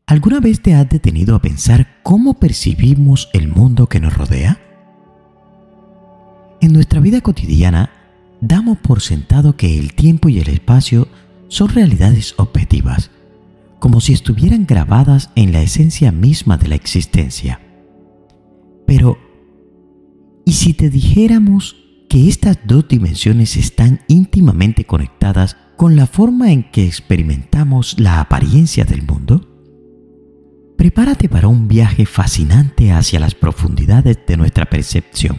¿Alguna vez te has detenido a pensar cómo percibimos el mundo que nos rodea? En nuestra vida cotidiana, damos por sentado que el tiempo y el espacio son realidades objetivas, como si estuvieran grabadas en la esencia misma de la existencia. Pero, ¿y si te dijéramos que estas dos dimensiones están íntimamente conectadas con la forma en que experimentamos la apariencia del mundo? Prepárate para un viaje fascinante hacia las profundidades de nuestra percepción.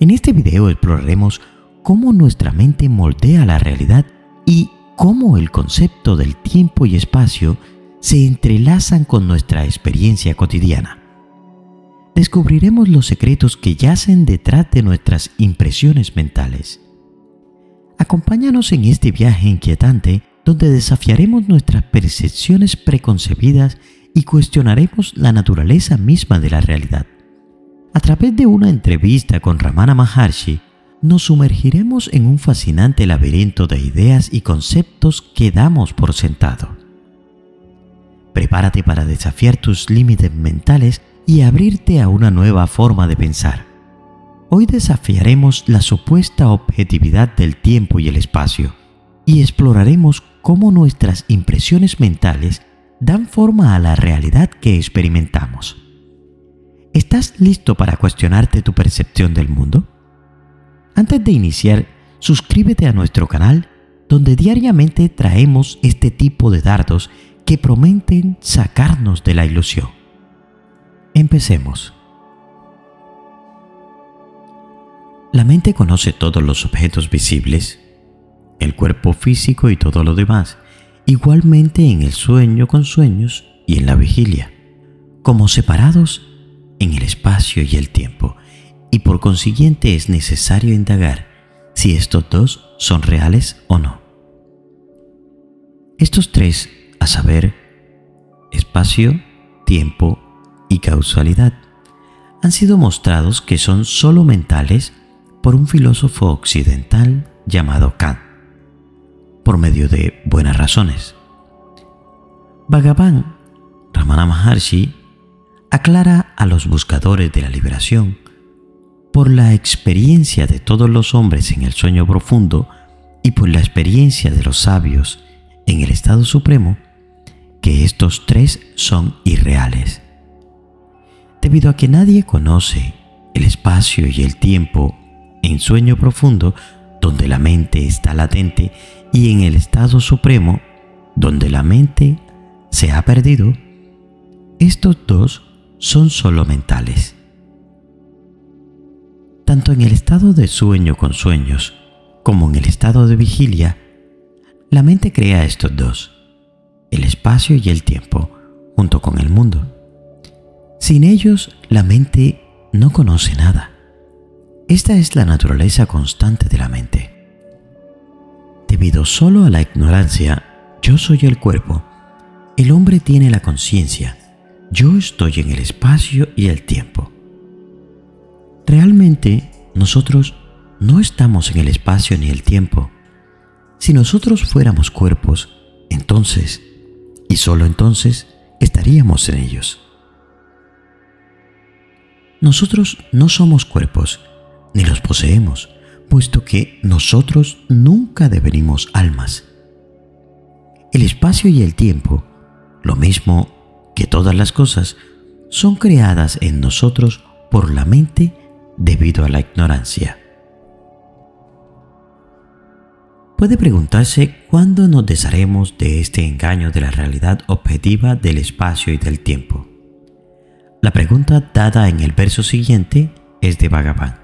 En este video exploraremos cómo nuestra mente moldea la realidad y cómo el concepto del tiempo y espacio se entrelazan con nuestra experiencia cotidiana. Descubriremos los secretos que yacen detrás de nuestras impresiones mentales. Acompáñanos en este viaje inquietante donde desafiaremos nuestras percepciones preconcebidas y cuestionaremos la naturaleza misma de la realidad. A través de una entrevista con Ramana Maharshi, nos sumergiremos en un fascinante laberinto de ideas y conceptos que damos por sentado. Prepárate para desafiar tus límites mentales y abrirte a una nueva forma de pensar. Hoy desafiaremos la supuesta objetividad del tiempo y el espacio y exploraremos cómo nuestras impresiones mentales dan forma a la realidad que experimentamos. ¿Estás listo para cuestionarte tu percepción del mundo? Antes de iniciar, suscríbete a nuestro canal donde diariamente traemos este tipo de dardos que prometen sacarnos de la ilusión. Empecemos. La mente conoce todos los objetos visibles, el cuerpo físico y todo lo demás, igualmente en el sueño con sueños y en la vigilia, como separados en el espacio y el tiempo, y por consiguiente es necesario indagar si estos dos son reales o no. Estos tres, a saber, espacio, tiempo y causalidad, han sido mostrados que son solo mentales por un filósofo occidental llamado Kant, por medio de buenas razones. Bhagavan Ramana Maharshi aclara a los buscadores de la liberación, por la experiencia de todos los hombres en el sueño profundo y por la experiencia de los sabios en el estado supremo, que estos tres son irreales. Debido a que nadie conoce el espacio y el tiempo en sueño profundo, donde la mente está latente, y en el estado supremo, donde la mente se ha perdido, estos dos son solo mentales. Tanto en el estado de sueño con sueños como en el estado de vigilia, la mente crea estos dos, el espacio y el tiempo, junto con el mundo. Sin ellos, la mente no conoce nada. Esta es la naturaleza constante de la mente. Debido solo a la ignorancia, yo soy el cuerpo, el hombre tiene la conciencia, yo estoy en el espacio y el tiempo. Realmente, nosotros no estamos en el espacio ni el tiempo. Si nosotros fuéramos cuerpos, entonces, y solo entonces, estaríamos en ellos. Nosotros no somos cuerpos, ni los poseemos, puesto que nosotros nunca devenimos almas. El espacio y el tiempo, lo mismo que todas las cosas, son creadas en nosotros por la mente debido a la ignorancia. Puede preguntarse cuándo nos desharemos de este engaño de la realidad objetiva del espacio y del tiempo. La pregunta dada en el verso siguiente es de Bhagavan.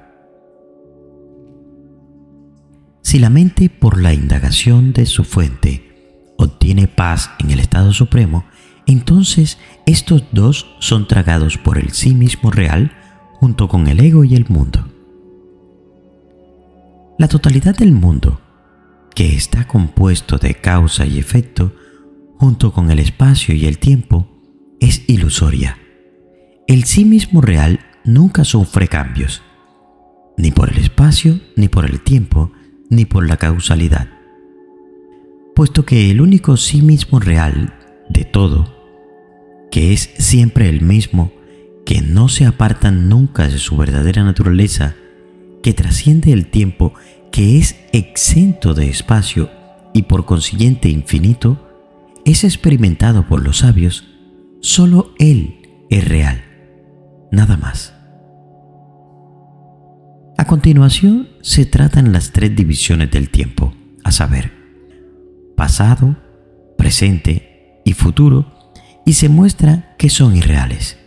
Si la mente, por la indagación de su fuente, obtiene paz en el estado supremo, entonces estos dos son tragados por el sí mismo real junto con el ego y el mundo. La totalidad del mundo, que está compuesto de causa y efecto, junto con el espacio y el tiempo, es ilusoria. El sí mismo real nunca sufre cambios, ni por el espacio, ni por el tiempo, ni por la causalidad, puesto que el único sí mismo real de todo que es siempre el mismo, que no se aparta nunca de su verdadera naturaleza, que trasciende el tiempo, que es exento de espacio y por consiguiente infinito, es experimentado por los sabios, solo Él es real, nada más. A continuación se tratan las tres divisiones del tiempo, a saber, pasado, presente y futuro, y se muestra que son irreales.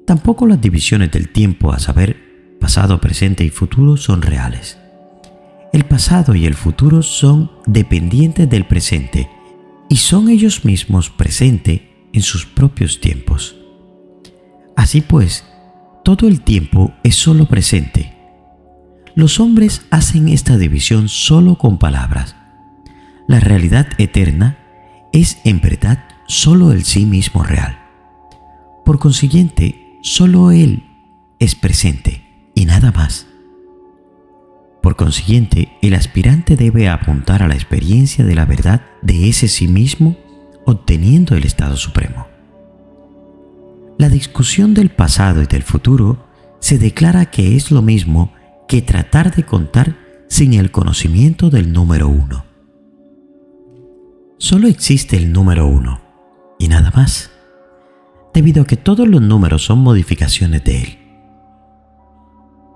Tampoco las divisiones del tiempo, a saber, pasado, presente y futuro, son reales. El pasado y el futuro son dependientes del presente y son ellos mismos presente en sus propios tiempos. Así pues, todo el tiempo es solo presente. Los hombres hacen esta división solo con palabras. La realidad eterna es en verdad solo el sí mismo real. Por consiguiente, solo Él es presente y nada más. Por consiguiente, el aspirante debe apuntar a la experiencia de la verdad de ese sí mismo, obteniendo el estado supremo. La discusión del pasado y del futuro se declara que es lo mismo que tratar de contar sin el conocimiento del número uno. Solo existe el número uno y nada más, debido a que todos los números son modificaciones de él.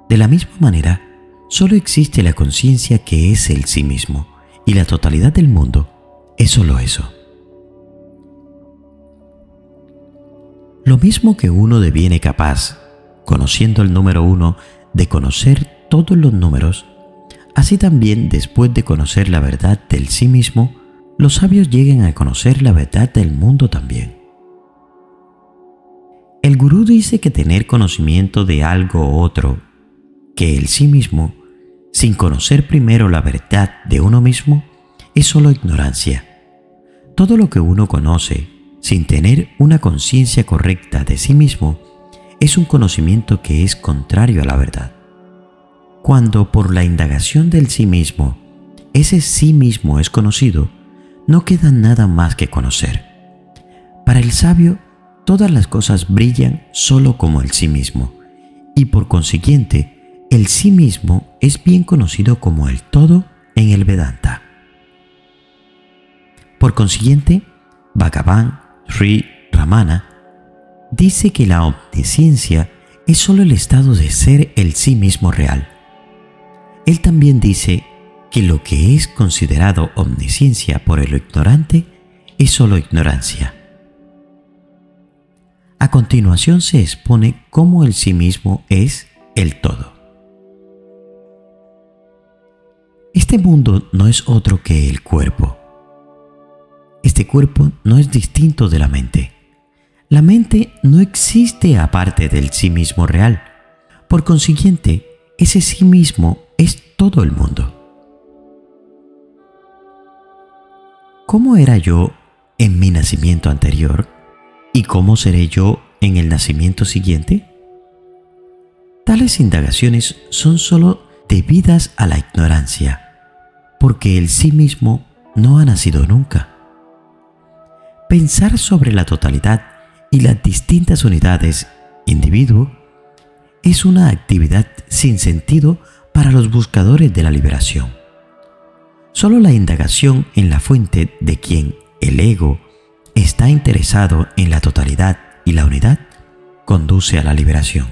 De la misma manera, solo existe la conciencia que es el sí mismo y la totalidad del mundo es solo eso. Lo mismo que uno deviene capaz, conociendo el número uno, de conocer todos los números, así también después de conocer la verdad del sí mismo, los sabios llegan a conocer la verdad del mundo también. El gurú dice que tener conocimiento de algo u otro, que el sí mismo, sin conocer primero la verdad de uno mismo, es solo ignorancia. Todo lo que uno conoce, sin tener una conciencia correcta de sí mismo, es un conocimiento que es contrario a la verdad. Cuando por la indagación del sí mismo, ese sí mismo es conocido, no queda nada más que conocer. Para el sabio, todas las cosas brillan solo como el sí mismo, y por consiguiente, el sí mismo es bien conocido como el todo en el Vedanta. Por consiguiente, Bhagavan Sri Ramana dice que la omnisciencia es solo el estado de ser el sí mismo real. Él también dice que lo que es considerado omnisciencia por el ignorante es solo ignorancia. A continuación se expone cómo el sí mismo es el todo. Este mundo no es otro que el cuerpo. Este cuerpo no es distinto de la mente. La mente no existe aparte del sí mismo real. Por consiguiente, ese sí mismo es todo el mundo. ¿Cómo era yo en mi nacimiento anterior? ¿Y cómo seré yo en el nacimiento siguiente? Tales indagaciones son sólo debidas a la ignorancia, porque el sí mismo no ha nacido nunca. Pensar sobre la totalidad y las distintas unidades, individuo, es una actividad sin sentido para los buscadores de la liberación. Solo la indagación en la fuente de quien el ego está interesado en la totalidad y la unidad conduce a la liberación.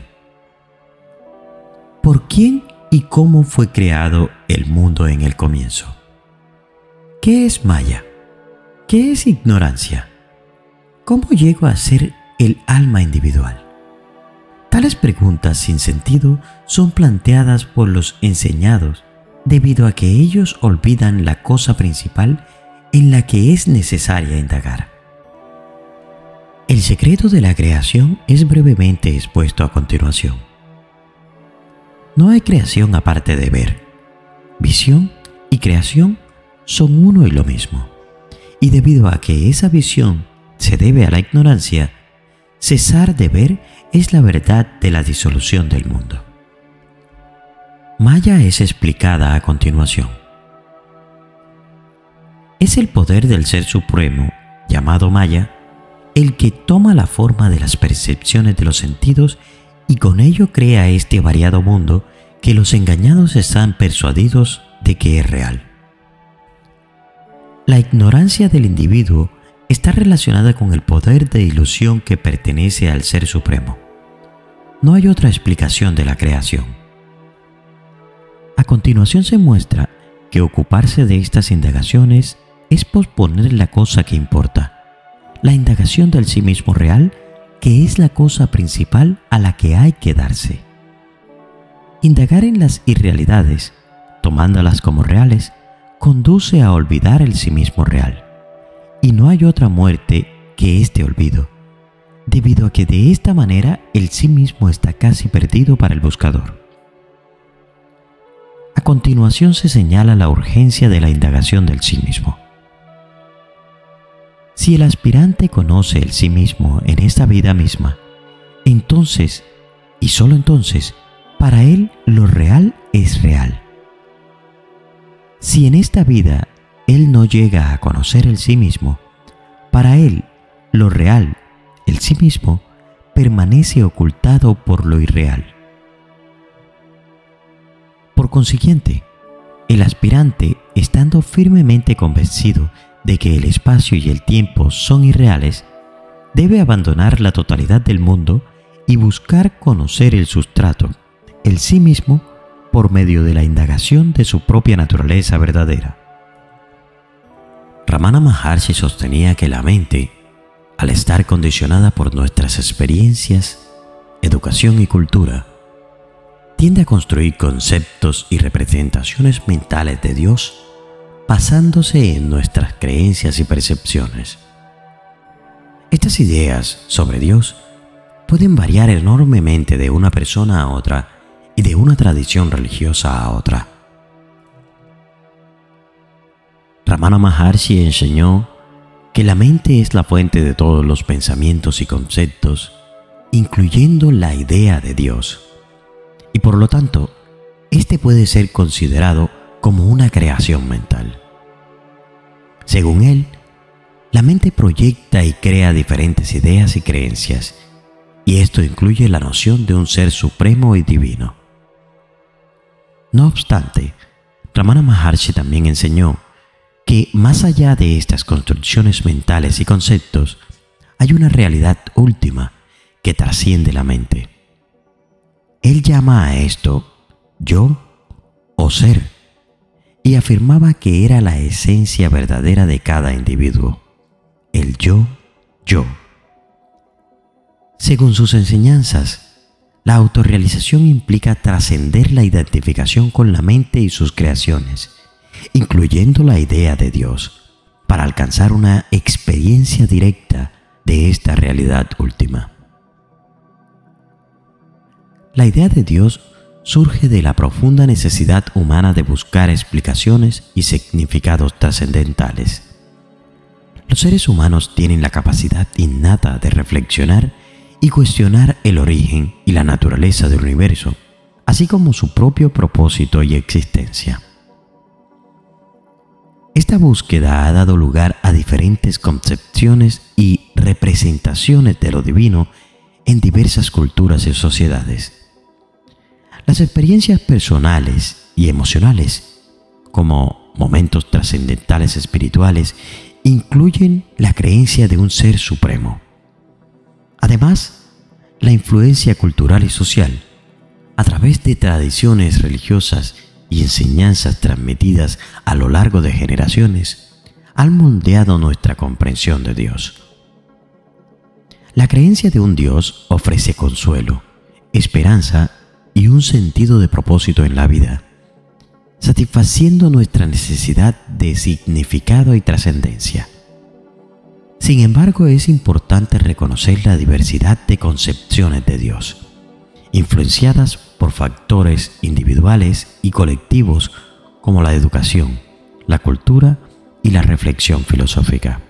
¿Por quién y cómo fue creado el mundo en el comienzo? ¿Qué es Maya? ¿Qué es ignorancia? ¿Cómo llego a ser el alma individual? Tales preguntas sin sentido son planteadas por los enseñados debido a que ellos olvidan la cosa principal en la que es necesaria indagar. El secreto de la creación es brevemente expuesto a continuación. No hay creación aparte de ver. Visión y creación son uno y lo mismo. Y debido a que esa visión se debe a la ignorancia, cesar de ver es la verdad de la disolución del mundo. Maya es explicada a continuación. Es el poder del Ser Supremo, llamado Maya, el que toma la forma de las percepciones de los sentidos y con ello crea este variado mundo que los engañados están persuadidos de que es real. La ignorancia del individuo está relacionada con el poder de ilusión que pertenece al Ser Supremo. No hay otra explicación de la creación. A continuación se muestra que ocuparse de estas indagaciones es posponer la cosa que importa, la indagación del sí mismo real, que es la cosa principal a la que hay que darse. Indagar en las irrealidades, tomándolas como reales, conduce a olvidar el sí mismo real. Y no hay otra muerte que este olvido, debido a que de esta manera el sí mismo está casi perdido para el buscador. A continuación se señala la urgencia de la indagación del sí mismo. Si el aspirante conoce el sí mismo en esta vida misma, entonces, y solo entonces, para él lo real es real. Si en esta vida él no llega a conocer el sí mismo, para él lo real, el sí mismo, permanece ocultado por lo irreal. Por consiguiente, el aspirante, estando firmemente convencido de que el espacio y el tiempo son irreales, debe abandonar la totalidad del mundo y buscar conocer el sustrato, el sí mismo, por medio de la indagación de su propia naturaleza verdadera. Ramana Maharshi sostenía que la mente, al estar condicionada por nuestras experiencias, educación y cultura, tiende a construir conceptos y representaciones mentales de Dios basándose en nuestras creencias y percepciones. Estas ideas sobre Dios pueden variar enormemente de una persona a otra y de una tradición religiosa a otra. Ramana Maharshi enseñó que la mente es la fuente de todos los pensamientos y conceptos, incluyendo la idea de Dios, y por lo tanto, este puede ser considerado como una creación mental. Según él, la mente proyecta y crea diferentes ideas y creencias, y esto incluye la noción de un ser supremo y divino. No obstante, Ramana Maharshi también enseñó que más allá de estas construcciones mentales y conceptos, hay una realidad última que trasciende la mente. Él llama a esto yo o ser, y afirmaba que era la esencia verdadera de cada individuo, el yo. Según sus enseñanzas, la autorrealización implica trascender la identificación con la mente y sus creaciones, incluyendo la idea de Dios, para alcanzar una experiencia directa de esta realidad última. La idea de Dios surge de la profunda necesidad humana de buscar explicaciones y significados trascendentales. Los seres humanos tienen la capacidad innata de reflexionar y cuestionar el origen y la naturaleza del universo, así como su propio propósito y existencia. Esta búsqueda ha dado lugar a diferentes concepciones y representaciones de lo divino en diversas culturas y sociedades. Las experiencias personales y emocionales, como momentos trascendentales espirituales, incluyen la creencia de un ser supremo. Además, la influencia cultural y social, a través de tradiciones religiosas y enseñanzas transmitidas a lo largo de generaciones, han moldeado nuestra comprensión de Dios. La creencia de un Dios ofrece consuelo, esperanza y un sentido de propósito en la vida, satisfaciendo nuestra necesidad de significado y trascendencia. Sin embargo, es importante reconocer la diversidad de concepciones de Dios, influenciadas por factores individuales y colectivos como la educación, la cultura y la reflexión filosófica.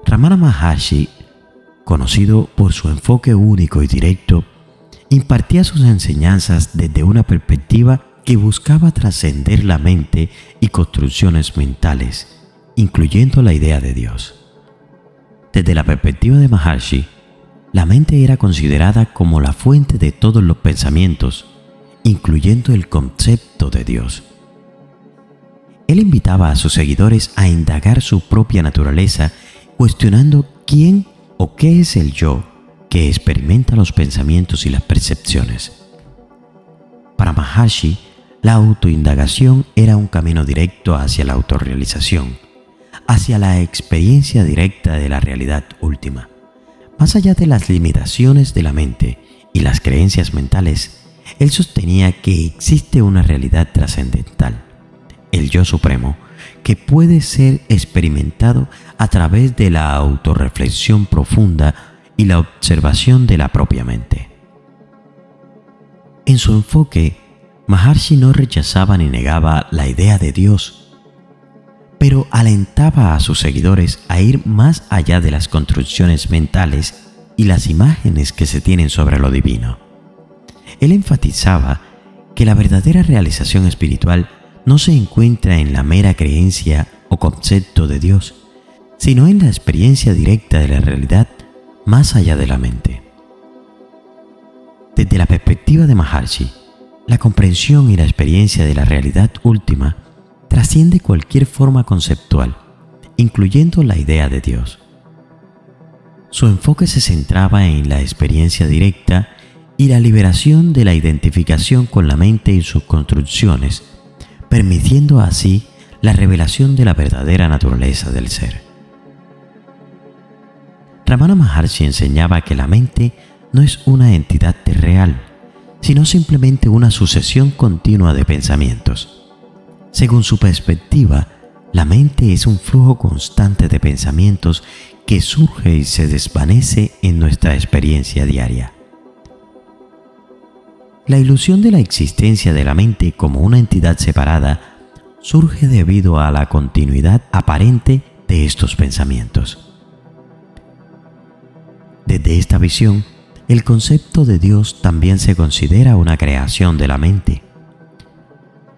Ramana Maharshi, conocido por su enfoque único y directo, impartía sus enseñanzas desde una perspectiva que buscaba trascender la mente y construcciones mentales, incluyendo la idea de Dios. Desde la perspectiva de Maharishi, la mente era considerada como la fuente de todos los pensamientos, incluyendo el concepto de Dios. Él invitaba a sus seguidores a indagar su propia naturaleza, cuestionando quién o qué es el yo que experimenta los pensamientos y las percepciones. Para Maharishi, la autoindagación era un camino directo hacia la autorrealización, hacia la experiencia directa de la realidad última. Más allá de las limitaciones de la mente y las creencias mentales, él sostenía que existe una realidad trascendental, el Yo Supremo, que puede ser experimentado a través de la autorreflexión profunda y la observación de la propia mente. En su enfoque, Maharishi no rechazaba ni negaba la idea de Dios, pero alentaba a sus seguidores a ir más allá de las construcciones mentales y las imágenes que se tienen sobre lo divino. Él enfatizaba que la verdadera realización espiritual no se encuentra en la mera creencia o concepto de Dios, sino en la experiencia directa de la realidad más allá de la mente. Desde la perspectiva de Maharishi, la comprensión y la experiencia de la realidad última trasciende cualquier forma conceptual, incluyendo la idea de Dios. Su enfoque se centraba en la experiencia directa y la liberación de la identificación con la mente y sus construcciones, permitiendo así la revelación de la verdadera naturaleza del ser. Ramana Maharshi enseñaba que la mente no es una entidad real, sino simplemente una sucesión continua de pensamientos. Según su perspectiva, la mente es un flujo constante de pensamientos que surge y se desvanece en nuestra experiencia diaria. La ilusión de la existencia de la mente como una entidad separada surge debido a la continuidad aparente de estos pensamientos. Desde esta visión, el concepto de Dios también se considera una creación de la mente.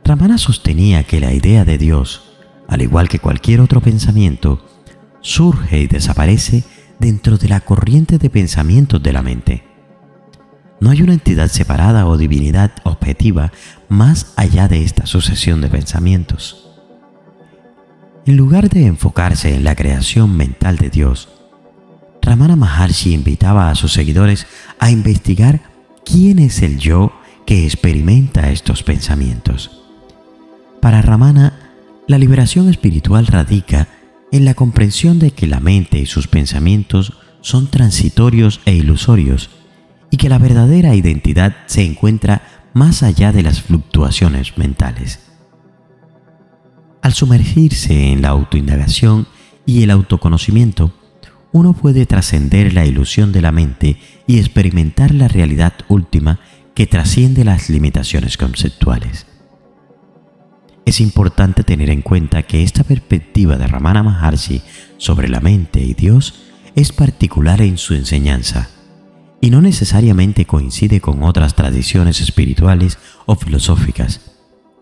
Ramana sostenía que la idea de Dios, al igual que cualquier otro pensamiento, surge y desaparece dentro de la corriente de pensamientos de la mente. No hay una entidad separada o divinidad objetiva más allá de esta sucesión de pensamientos. En lugar de enfocarse en la creación mental de Dios, Ramana Maharshi invitaba a sus seguidores a investigar quién es el yo que experimenta estos pensamientos. Para Ramana, la liberación espiritual radica en la comprensión de que la mente y sus pensamientos son transitorios e ilusorios y que la verdadera identidad se encuentra más allá de las fluctuaciones mentales. Al sumergirse en la autoindagación y el autoconocimiento, uno puede trascender la ilusión de la mente y experimentar la realidad última que trasciende las limitaciones conceptuales. Es importante tener en cuenta que esta perspectiva de Ramana Maharshi sobre la mente y Dios es particular en su enseñanza y no necesariamente coincide con otras tradiciones espirituales o filosóficas.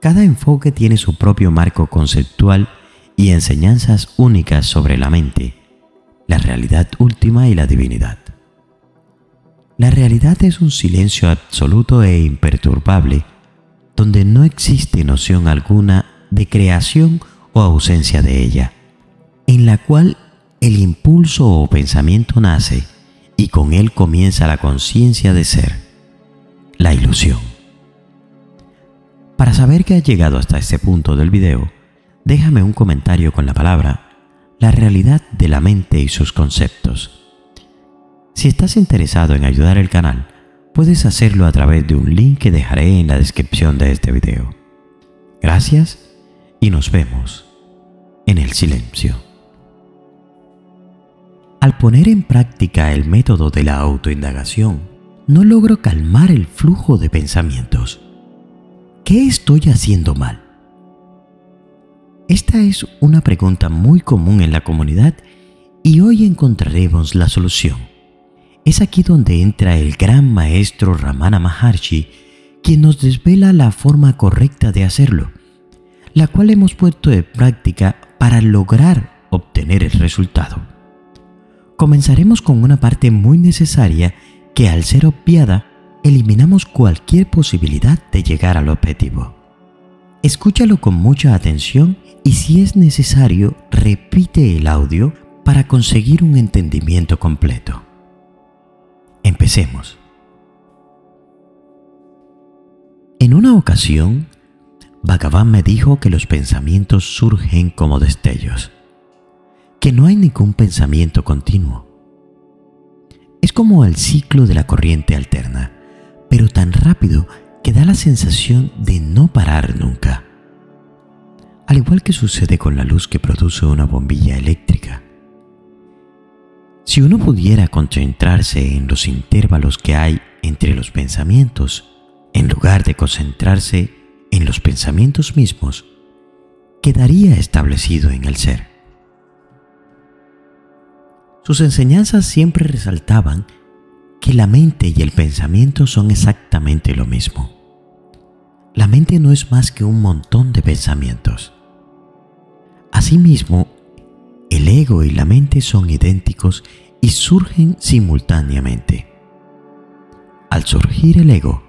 Cada enfoque tiene su propio marco conceptual y enseñanzas únicas sobre la mente, la realidad última y la divinidad. La realidad es un silencio absoluto e imperturbable, donde no existe noción alguna de creación o ausencia de ella, en la cual el impulso o pensamiento nace y con él comienza la conciencia de ser, la ilusión. Para saber que has llegado hasta este punto del video, déjame un comentario con la palabra la realidad de la mente y sus conceptos. Si estás interesado en ayudar al canal, puedes hacerlo a través de un link que dejaré en la descripción de este video. Gracias y nos vemos en el silencio. Al poner en práctica el método de la autoindagación, no logro calmar el flujo de pensamientos. ¿Qué estoy haciendo mal? Esta es una pregunta muy común en la comunidad y hoy encontraremos la solución. Es aquí donde entra el gran maestro Ramana Maharshi, quien nos desvela la forma correcta de hacerlo, la cual hemos puesto en práctica para lograr obtener el resultado. Comenzaremos con una parte muy necesaria que, al ser obviada, eliminamos cualquier posibilidad de llegar al objetivo. Escúchalo con mucha atención y, si es necesario, repite el audio para conseguir un entendimiento completo. Empecemos. En una ocasión, Bhagavan me dijo que los pensamientos surgen como destellos, que no hay ningún pensamiento continuo. Es como el ciclo de la corriente alterna, pero tan rápido que da la sensación de no parar nunca. Al igual que sucede con la luz que produce una bombilla eléctrica. Si uno pudiera concentrarse en los intervalos que hay entre los pensamientos, en lugar de concentrarse en los pensamientos mismos, quedaría establecido en el ser. Sus enseñanzas siempre resaltaban que la mente y el pensamiento son exactamente lo mismo. La mente no es más que un montón de pensamientos. Asimismo, el ego y la mente son idénticos y surgen simultáneamente. Al surgir el ego,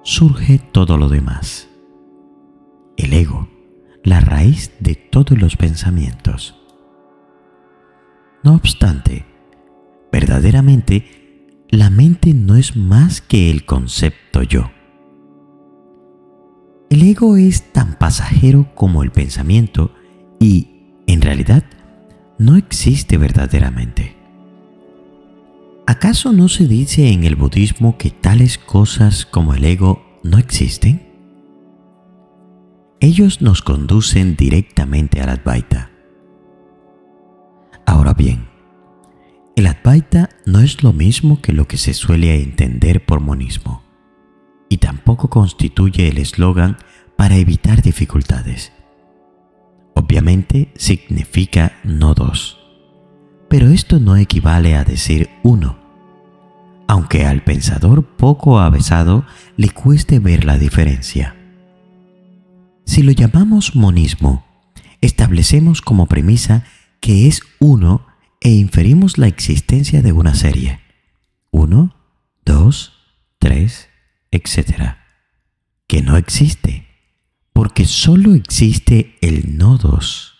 surge todo lo demás. El ego, la raíz de todos los pensamientos. No obstante, verdaderamente, la mente no es más que el concepto yo. El ego es tan pasajero como el pensamiento y, en realidad, no existe verdaderamente. ¿Acaso no se dice en el budismo que tales cosas como el ego no existen? Ellos nos conducen directamente al Advaita. Ahora bien, el Advaita no es lo mismo que lo que se suele entender por monismo, y tampoco constituye el eslogan para evitar dificultades. Obviamente significa no dos, pero esto no equivale a decir uno, aunque al pensador poco avesado le cueste ver la diferencia. Si lo llamamos monismo, establecemos como premisa que es uno e inferimos la existencia de una serie. 1, 2, 3, etc. Que no existe, porque solo existe el no dos.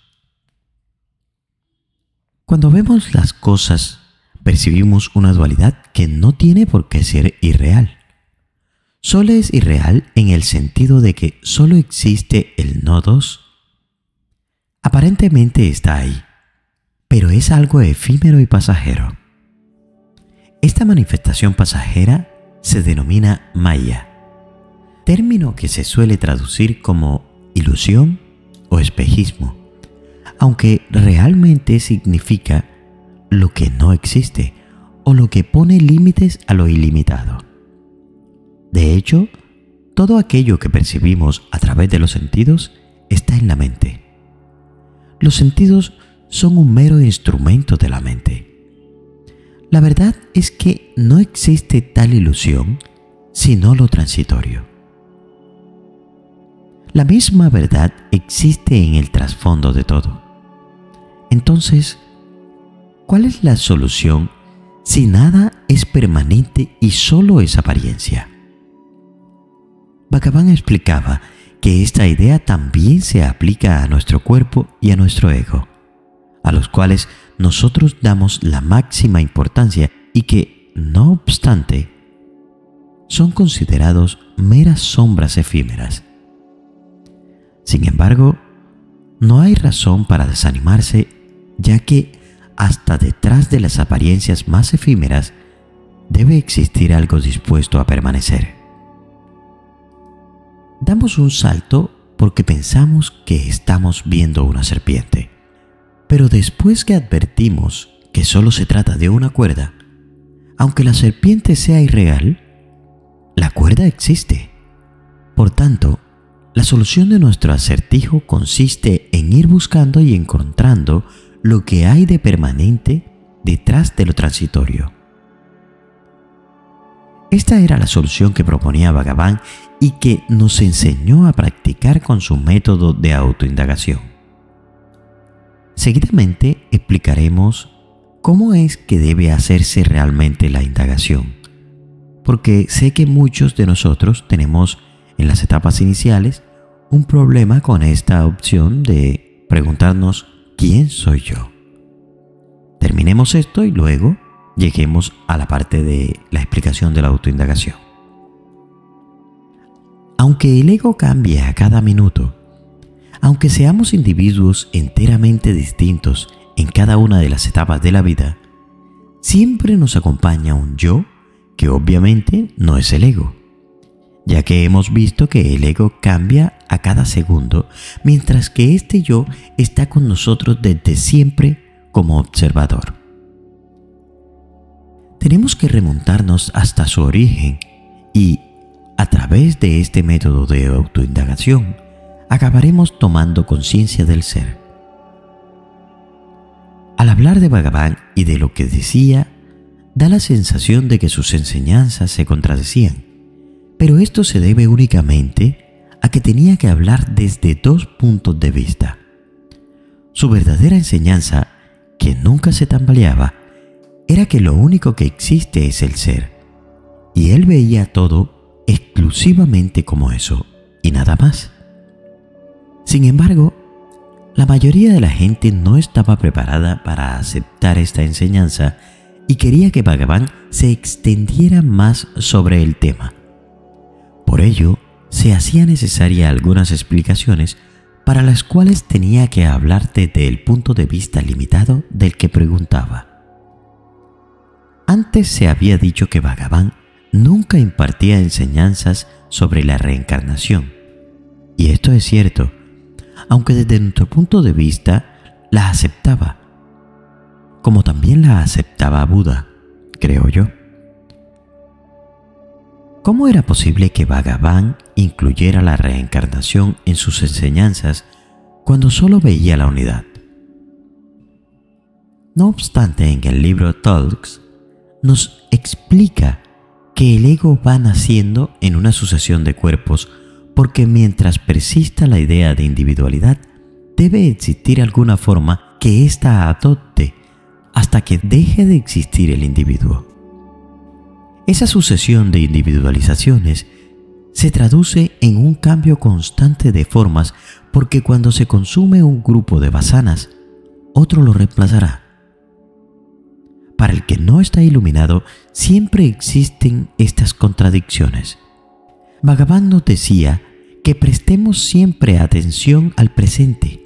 Cuando vemos las cosas, percibimos una dualidad que no tiene por qué ser irreal. Solo es irreal en el sentido de que solo existe el no dos. Aparentemente está ahí, pero es algo efímero y pasajero. Esta manifestación pasajera se denomina Maya, término que se suele traducir como ilusión o espejismo, aunque realmente significa lo que no existe o lo que pone límites a lo ilimitado. De hecho, todo aquello que percibimos a través de los sentidos está en la mente. Los sentidos son un mero instrumento de la mente. La verdad es que no existe tal ilusión sino lo transitorio. La misma verdad existe en el trasfondo de todo. Entonces, ¿cuál es la solución si nada es permanente y solo es apariencia? Bhagavan explicaba que esta idea también se aplica a nuestro cuerpo y a nuestro ego, a los cuales nosotros damos la máxima importancia y que, no obstante, son considerados meras sombras efímeras. Sin embargo, no hay razón para desanimarse, ya que hasta detrás de las apariencias más efímeras debe existir algo dispuesto a permanecer. Damos un salto porque pensamos que estamos viendo una serpiente, pero después que advertimos que solo se trata de una cuerda, aunque la serpiente sea irreal, la cuerda existe. Por tanto, la solución de nuestro acertijo consiste en ir buscando y encontrando lo que hay de permanente detrás de lo transitorio. Esta era la solución que proponía Bhagavan y que nos enseñó a practicar con su método de autoindagación. Seguidamente explicaremos ¿cómo es que debe hacerse realmente la indagación? Porque sé que muchos de nosotros tenemos en las etapas iniciales un problema con esta opción de preguntarnos ¿quién soy yo? Terminemos esto y luego lleguemos a la parte de la explicación de la autoindagación. Aunque el ego cambia a cada minuto, aunque seamos individuos enteramente distintos en cada una de las etapas de la vida, siempre nos acompaña un yo que obviamente no es el ego, ya que hemos visto que el ego cambia a cada segundo, mientras que este yo está con nosotros desde siempre como observador. Tenemos que remontarnos hasta su origen y, a través de este método de autoindagación, acabaremos tomando conciencia del ser. Al hablar de Bhagavan y de lo que decía, da la sensación de que sus enseñanzas se contradecían, pero esto se debe únicamente a que tenía que hablar desde dos puntos de vista. Su verdadera enseñanza, que nunca se tambaleaba, era que lo único que existe es el ser, y él veía todo exclusivamente como eso, y nada más. Sin embargo, la mayoría de la gente no estaba preparada para aceptar esta enseñanza y quería que Bhagavan se extendiera más sobre el tema. Por ello, se hacía necesaria algunas explicaciones para las cuales tenía que hablar desde el punto de vista limitado del que preguntaba. Antes se había dicho que Bhagavan nunca impartía enseñanzas sobre la reencarnación, y esto es cierto, aunque desde nuestro punto de vista la aceptaba, como también la aceptaba Buda, creo yo. ¿Cómo era posible que Bhagavan incluyera la reencarnación en sus enseñanzas cuando solo veía la unidad? No obstante, en el libro Talks nos explica que el ego va naciendo en una sucesión de cuerpos porque mientras persista la idea de individualidad, debe existir alguna forma que ésta adopte hasta que deje de existir el individuo. Esa sucesión de individualizaciones se traduce en un cambio constante de formas porque cuando se consume un grupo de vasanas, otro lo reemplazará. Para el que no está iluminado, siempre existen estas contradicciones. Bhagavan nos decía que prestemos siempre atención al presente,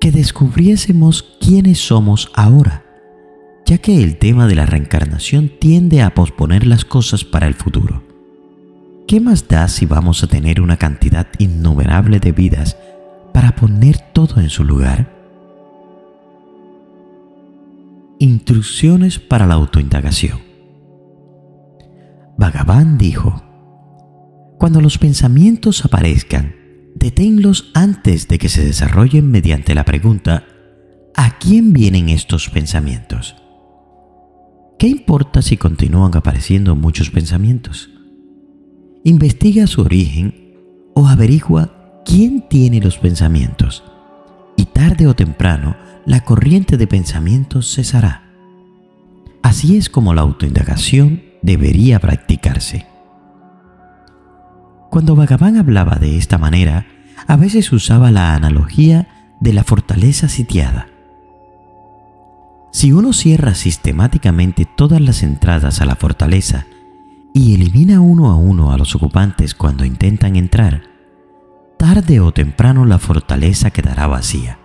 que descubriésemos quiénes somos ahora, ya que el tema de la reencarnación tiende a posponer las cosas para el futuro. ¿Qué más da si vamos a tener una cantidad innumerable de vidas para poner todo en su lugar? Instrucciones para la autoindagación. Bhagavan dijo: cuando los pensamientos aparezcan, deténlos antes de que se desarrollen mediante la pregunta: ¿a quién vienen estos pensamientos? ¿Qué importa si continúan apareciendo muchos pensamientos? Investiga su origen o averigua quién tiene los pensamientos, y tarde o temprano la corriente de pensamientos cesará. Así es como la autoindagación debería practicarse. Cuando Bhagavan hablaba de esta manera, a veces usaba la analogía de la fortaleza sitiada. Si uno cierra sistemáticamente todas las entradas a la fortaleza y elimina uno a uno a los ocupantes cuando intentan entrar, tarde o temprano la fortaleza quedará vacía.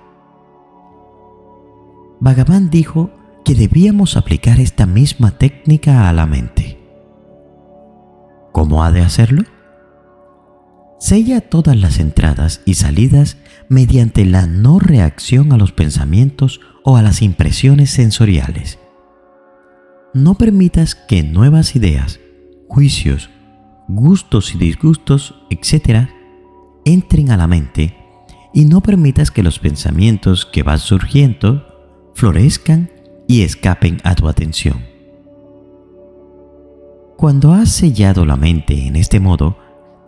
Bhagavan dijo que debíamos aplicar esta misma técnica a la mente. ¿Cómo ha de hacerlo? Sella todas las entradas y salidas mediante la no reacción a los pensamientos o a las impresiones sensoriales. No permitas que nuevas ideas, juicios, gustos y disgustos, etc., entren a la mente y no permitas que los pensamientos que van surgiendo florezcan y escapen a tu atención. Cuando has sellado la mente en este modo,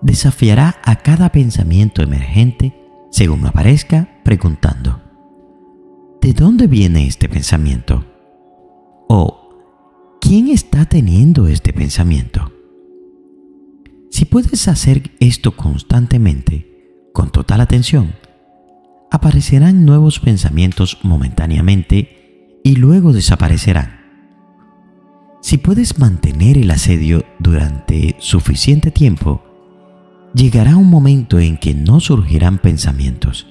desafiará a cada pensamiento emergente según aparezca preguntando: ¿de dónde viene este pensamiento? o ¿quién está teniendo este pensamiento? Si puedes hacer esto constantemente, con total atención, aparecerán nuevos pensamientos momentáneamente y luego desaparecerán. Si puedes mantener el asedio durante suficiente tiempo, llegará un momento en que no surgirán pensamientos.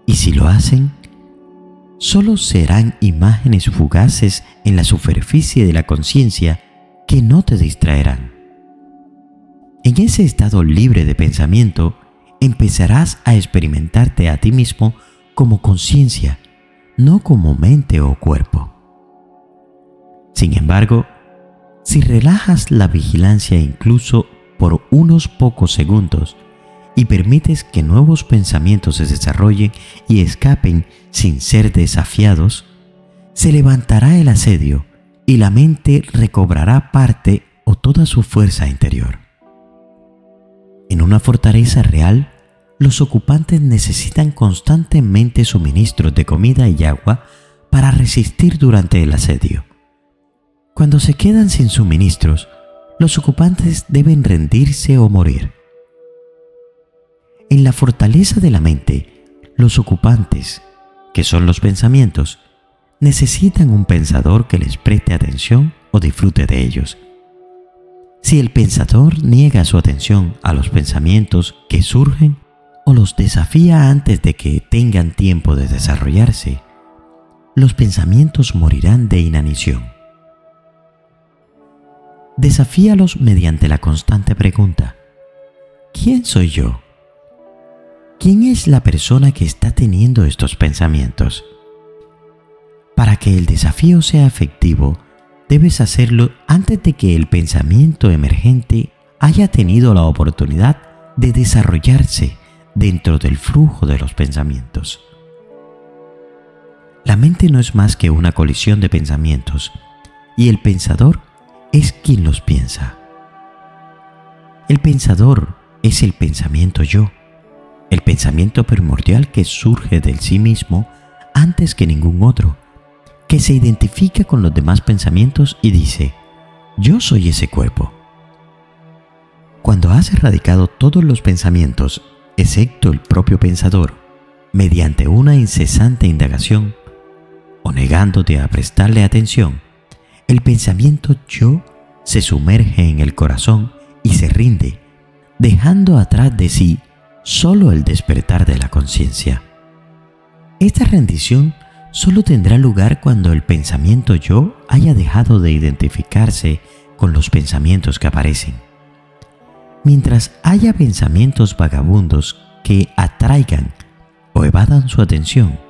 Y si lo hacen, solo serán imágenes fugaces en la superficie de la conciencia que no te distraerán. En ese estado libre de pensamiento, empezarás a experimentarte a ti mismo como conciencia, no como mente o cuerpo. Sin embargo, si relajas la vigilancia incluso por unos pocos segundos y permites que nuevos pensamientos se desarrollen y escapen sin ser desafiados, se levantará el asedio y la mente recobrará parte o toda su fuerza interior. En una fortaleza real, los ocupantes necesitan constantemente suministros de comida y agua para resistir durante el asedio. Cuando se quedan sin suministros, los ocupantes deben rendirse o morir. En la fortaleza de la mente, los ocupantes, que son los pensamientos, necesitan un pensador que les preste atención o disfrute de ellos. Si el pensador niega su atención a los pensamientos que surgen o los desafía antes de que tengan tiempo de desarrollarse, los pensamientos morirán de inanición. Desafíalos mediante la constante pregunta: ¿quién soy yo? ¿Quién es la persona que está teniendo estos pensamientos? Para que el desafío sea efectivo, debes hacerlo antes de que el pensamiento emergente haya tenido la oportunidad de desarrollarse dentro del flujo de los pensamientos. La mente no es más que una colisión de pensamientos, y el pensador es quien los piensa. El pensador es el pensamiento yo, el pensamiento primordial que surge del sí mismo antes que ningún otro, que se identifica con los demás pensamientos y dice: yo soy ese cuerpo. Cuando has erradicado todos los pensamientos, excepto el propio pensador, mediante una incesante indagación, o negándote a prestarle atención, el pensamiento yo se sumerge en el corazón y se rinde, dejando atrás de sí solo el despertar de la conciencia. Esta rendición solo tendrá lugar cuando el pensamiento yo haya dejado de identificarse con los pensamientos que aparecen. Mientras haya pensamientos vagabundos que atraigan o evadan su atención,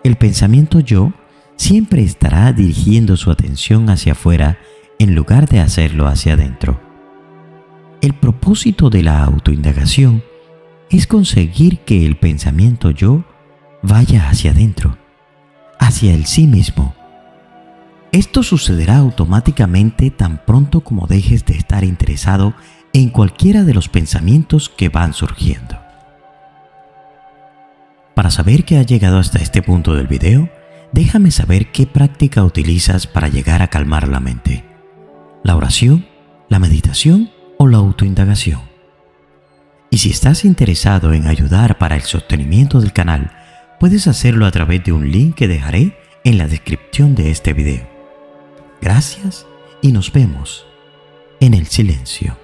el pensamiento yo siempre estará dirigiendo su atención hacia afuera en lugar de hacerlo hacia adentro. El propósito de la autoindagación es conseguir que el pensamiento yo vaya hacia adentro, hacia el sí mismo. Esto sucederá automáticamente tan pronto como dejes de estar interesado en cualquiera de los pensamientos que van surgiendo. Para saber que has llegado hasta este punto del video, déjame saber qué práctica utilizas para llegar a calmar la mente: la oración, la meditación o la autoindagación. Y si estás interesado en ayudar para el sostenimiento del canal, puedes hacerlo a través de un link que dejaré en la descripción de este video. Gracias y nos vemos en el silencio.